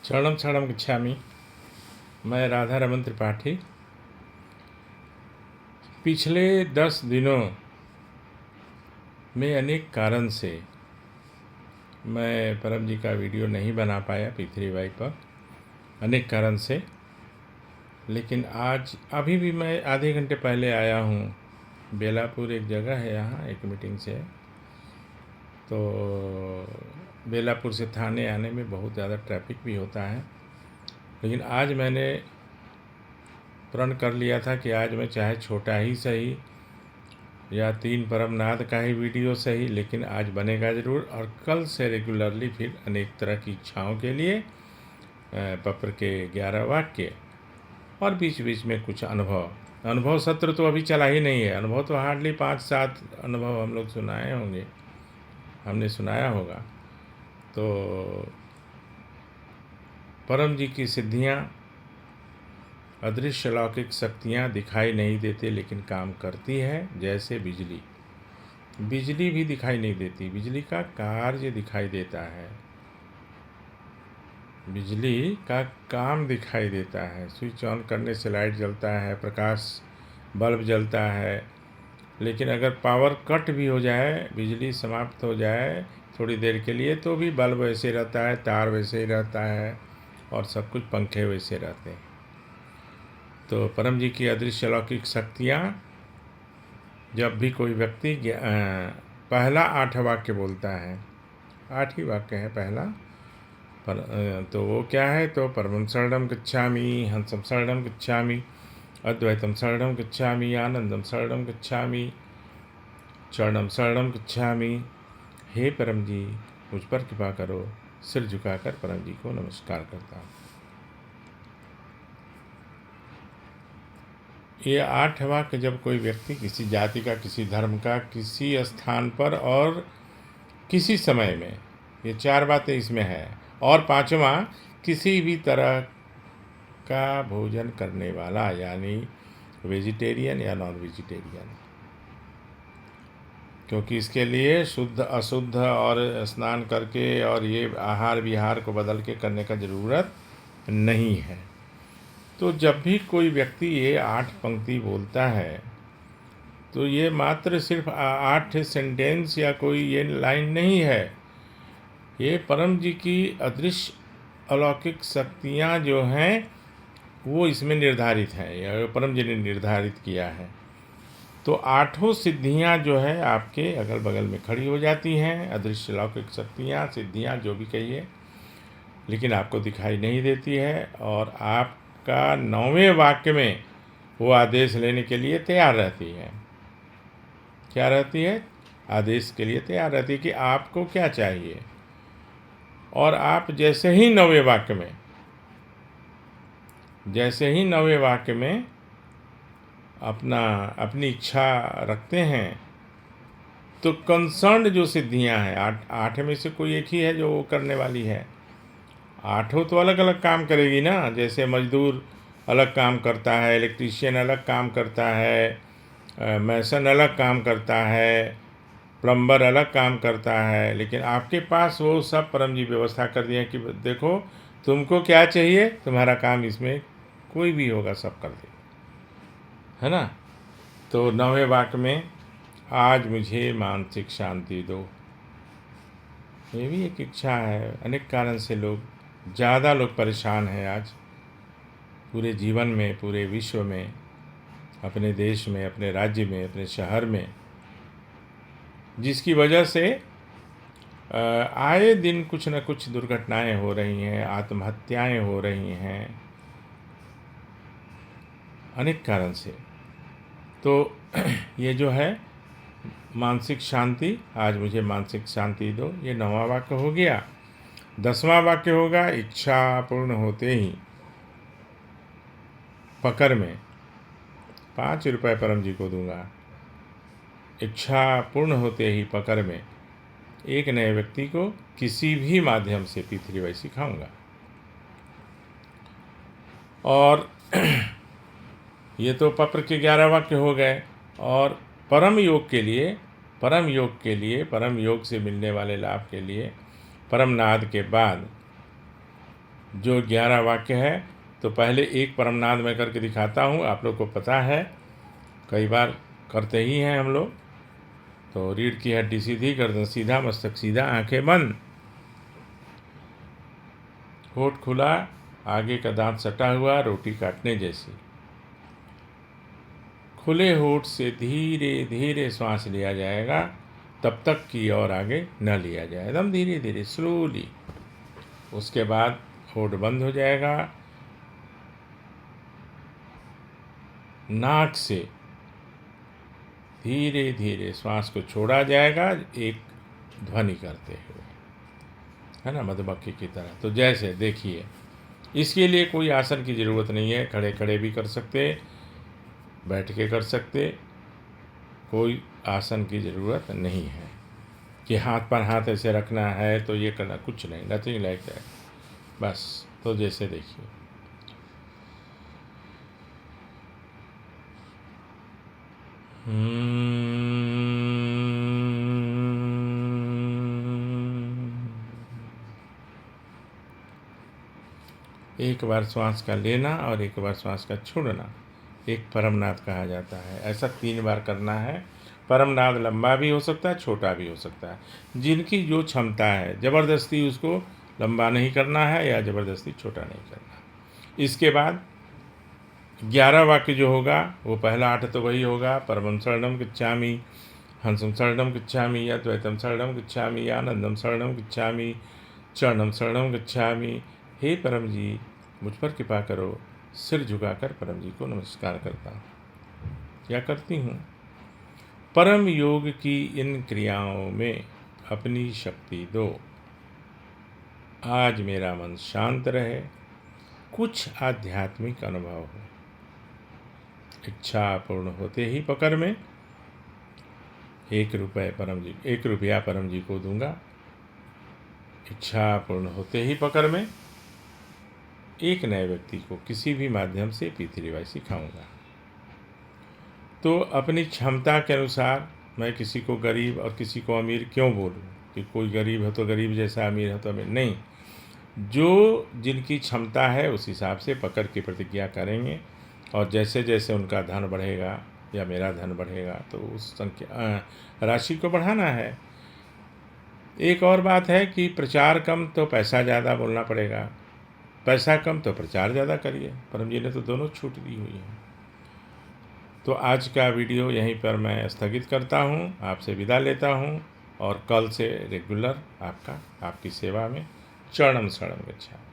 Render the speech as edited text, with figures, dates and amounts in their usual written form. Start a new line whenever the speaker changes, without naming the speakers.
शरणम शरणम गच्छामि। मैं राधा रमन त्रिपाठी। पिछले 10 दिनों में अनेक कारण से मैं परम जी का वीडियो नहीं बना पाया P3Y पर, अनेक कारण से। लेकिन आज अभी भी मैं आधे घंटे पहले आया हूँ। बेलापुर एक जगह है, यहाँ एक मीटिंग से, तो बेलापुर से थाने आने में बहुत ज़्यादा ट्रैफिक भी होता है। लेकिन आज मैंने प्रण कर लिया था कि आज मैं चाहे छोटा ही सही या 3 परमनाद का ही वीडियो सही, लेकिन आज बनेगा ज़रूर। और कल से रेगुलरली फिर अनेक तरह की इच्छाओं के लिए पत्र के 11 वाक्य और बीच बीच में कुछ अनुभव सत्र तो अभी चला ही नहीं है। अनुभव तो हार्डली 5-7 अनुभव हम लोग सुनाए होंगे, हमने सुनाया होगा। तो परम जी की सिद्धियाँ, अदृश्य अलौकिक शक्तियाँ दिखाई नहीं देते लेकिन काम करती है। जैसे बिजली भी दिखाई नहीं देती, बिजली का कार्य दिखाई देता है, बिजली का काम दिखाई देता है। स्विच ऑन करने से लाइट जलता है, प्रकाश बल्ब जलता है। लेकिन अगर पावर कट भी हो जाए, बिजली समाप्त हो जाए थोड़ी देर के लिए, तो भी बल्ब वैसे रहता है, तार वैसे ही रहता है और सब कुछ पंखे वैसे रहते हैं। तो परम जी की अदृश्य अलौकिक शक्तियाँ, जब भी कोई व्यक्ति पहला 8 वाक्य बोलता है, 8 ही वाक्य है पहला, तो वो क्या है? तो परमं शरणं गच्छामि, हंसं शरणं गच्छामि, अद्वैतं शरणं गच्छामि, आनंदं शरणं गच्छामि, चरणं शरणं गच्छामि। हे परम जी, मुझ पर कृपा करो। सिर झुकाकर परम जी को नमस्कार करता हूँ। ये 8 वाक्य जब कोई व्यक्ति किसी जाति का, किसी धर्म का, किसी स्थान पर और किसी समय में, ये 4 बातें इसमें है। और 5वां, किसी भी तरह का भोजन करने वाला, यानी वेजिटेरियन या नॉन वेजिटेरियन, क्योंकि इसके लिए शुद्ध अशुद्ध और स्नान करके और ये आहार विहार को बदल के करने का ज़रूरत नहीं है। तो जब भी कोई व्यक्ति ये 8 पंक्ति बोलता है, तो ये मात्र सिर्फ 8 सेंटेंस या कोई ये लाइन नहीं है। ये परम जी की अदृश्य अलौकिक शक्तियाँ जो हैं वो इसमें निर्धारित हैं, या परम जी ने निर्धारित किया है। तो 8 सिद्धियाँ जो है आपके अगल बगल में खड़ी हो जाती हैं, अदृश्य अलौकिक शक्तियाँ, सिद्धियाँ जो भी कहिए, लेकिन आपको दिखाई नहीं देती है। और आपका 9वें वाक्य में वो आदेश लेने के लिए तैयार रहती है। क्या रहती है? आदेश के लिए तैयार रहती है कि आपको क्या चाहिए। और आप जैसे ही 9वें वाक्य में अपनी इच्छा रखते हैं, तो कंसर्न जो सिद्धियां हैं, 8 में से कोई एक ही है जो वो करने वाली है। 8 तो अलग अलग काम करेगी ना। जैसे मजदूर अलग काम करता है, इलेक्ट्रीशियन अलग काम करता है, मैसन अलग काम करता है, प्लम्बर अलग काम करता है। लेकिन आपके पास वो सब परम जी व्यवस्था कर दिए कि देखो तुमको क्या चाहिए, तुम्हारा काम इसमें कोई भी होगा, सब कर दे, है ना। तो 9वें वाक्य में आज मुझे मानसिक शांति दो, ये भी एक इच्छा है। अनेक कारण से ज़्यादा लोग परेशान हैं आज, पूरे जीवन में, पूरे विश्व में, अपने देश में, अपने राज्य में, अपने शहर में, जिसकी वजह से आए दिन कुछ न कुछ दुर्घटनाएं हो रही हैं, आत्महत्याएं हो रही हैं, अनेक कारण से। तो ये जो है मानसिक शांति, आज मुझे मानसिक शांति दो, ये 9वां वाक्य हो गया। 10वां वाक्य होगा, इच्छा पूर्ण होते ही पकड़ में 5 रुपये परम जी को दूंगा। इच्छा पूर्ण होते ही पकड़ में एक नए व्यक्ति को किसी भी माध्यम से P3Y सिखाऊंगा। और ये तो पत्र के 11 वाक्य हो गए। और परम योग के लिए, परम योग से मिलने वाले लाभ के लिए, परम नाद के बाद जो 11 वाक्य है, तो पहले एक परमनाद में करके दिखाता हूँ, आप लोग को पता है, कई बार करते ही हैं हम लोग। तो रीढ़ की हड्डी सीधी, गर्दन सीधा, मस्तक सीधा, आंखें बंद, होठ खुला, आगे का दांत सटा हुआ, रोटी काटने जैसी। खुले होठ से धीरे धीरे सांस लिया जाएगा, तब तक कि और आगे न लिया जाए, एकदम धीरे धीरे स्लोली। उसके बाद होठ बंद हो जाएगा, नाक से धीरे धीरे श्वास को छोड़ा जाएगा, एक ध्वनि करते हुए, है ना, मधुमक्खी की तरह। तो जैसे देखिए, इसके लिए कोई आसन की ज़रूरत नहीं है, खड़े खड़े भी कर सकते, बैठ के कर सकते, कोई आसन की ज़रूरत नहीं है कि हाथ पर हाथ ऐसे रखना है तो ये करना, कुछ नहीं, नथिंग लाइक दैट, बस। तो जैसे देखिए, एक बार श्वास का लेना और एक बार श्वास का छोड़ना, एक परमनाद कहा जाता है। ऐसा 3 बार करना है। परमनाद लंबा भी हो सकता है, छोटा भी हो सकता है, जिनकी जो क्षमता है। ज़बरदस्ती उसको लंबा नहीं करना है या ज़बरदस्ती छोटा नहीं करना। इसके बाद 11 वाक्य जो होगा, वो पहला 8 तो वही होगा, परमं शरणं गच्छामि, हंसं शरणं गच्छामि, अद्वैतं शरणं गच्छामि, आनंदं शरणं गच्छामि, चरणं शरणं गच्छामि। हे परम जी, मुझ पर कृपा करो। सिर झुकाकर परम जी को नमस्कार करता हूँ, क्या करती हूँ। परम योग की इन क्रियाओं में अपनी शक्ति दो। आज मेरा मन शांत रहे, कुछ आध्यात्मिक अनुभव हो। इच्छा पूर्ण होते ही पकड़ में 1 रुपया परम जी को दूंगा। इच्छा पूर्ण होते ही पकड़ में एक नए व्यक्ति को किसी भी माध्यम से पीतृवाई सिखाऊंगा। तो अपनी क्षमता के अनुसार मैं किसी को गरीब और किसी को अमीर क्यों बोलूं कि कोई गरीब है तो गरीब जैसा, अमीर है तो अमीर नहीं। जो जिनकी क्षमता है उस हिसाब से पकड़ की प्रतिज्ञा करेंगे, और जैसे जैसे उनका धन बढ़ेगा या मेरा धन बढ़ेगा तो उस संख्या राशि को बढ़ाना है। एक और बात है कि प्रचार कम तो पैसा ज़्यादा बोलना पड़ेगा, पैसा कम तो प्रचार ज़्यादा करिए। परम जी ने तो दोनों छूट दी हुई है। तो आज का वीडियो यहीं पर मैं स्थगित करता हूँ, आपसे विदा लेता हूँ, और कल से रेगुलर आपकी सेवा में चरणं शरणं गच्छामि।